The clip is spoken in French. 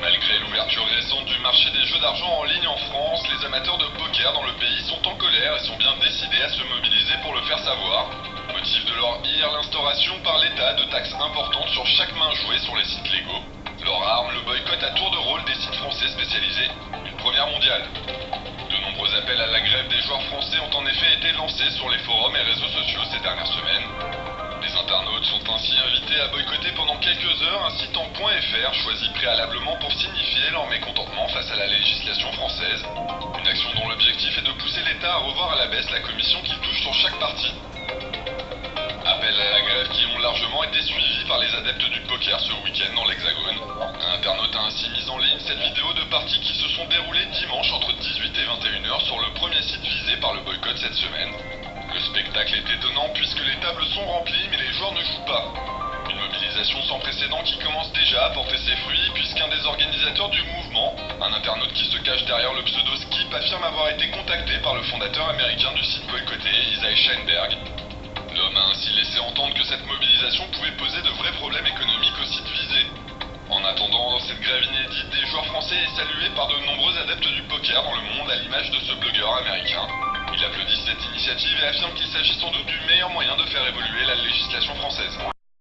Malgré l'ouverture récente du marché des jeux d'argent en ligne en France, les amateurs de poker dans le pays sont en colère et sont bien décidés à se mobiliser pour le faire savoir. Motif de leur ire, l'instauration par l'État de taxes importantes sur chaque main jouée sur les sites légaux. Leur arme, le boycott à tour de rôle des sites français spécialisés, une première mondiale. De nombreux appels à la grève des joueurs français ont en effet été lancés sur les forums et réseaux sociaux ces dernières semaines. Les internautes sont ainsi invités à boycotter pendant quelques heures un site en .fr choisi préalablement pour signifier leur mécontentement face à la législation française. Une action dont l'objectif est de pousser l'État à revoir à la baisse la commission qu'il touche sur chaque partie. Appels à la grève qui ont largement été suivis par les adeptes du poker ce week-end dans l'Hexagone. Un internaute a ainsi mis en ligne cette vidéo de parties qui se sont déroulées dimanche entre 18 et 21h sur le premier site visé par le boycott cette semaine. Le spectacle est étonnant puisque les tables sont remplies mais les joueurs ne jouent pas. Une mobilisation sans précédent qui commence déjà à porter ses fruits puisqu'un des organisateurs du mouvement, un internaute qui se cache derrière le pseudo Skip, affirme avoir été contacté par le fondateur américain du site boycotté, Isaiah Sheinberg. L'homme a ainsi laissé entendre que cette mobilisation pouvait poser de vrais problèmes économiques au site visé. En attendant, cette grève inédite des joueurs français est saluée par de nombreux adeptes du poker dans le monde à l'image de ce blogueur américain. Il applaudit cette initiative et affirme qu'il s'agit sans doute du meilleur moyen de faire évoluer la législation française.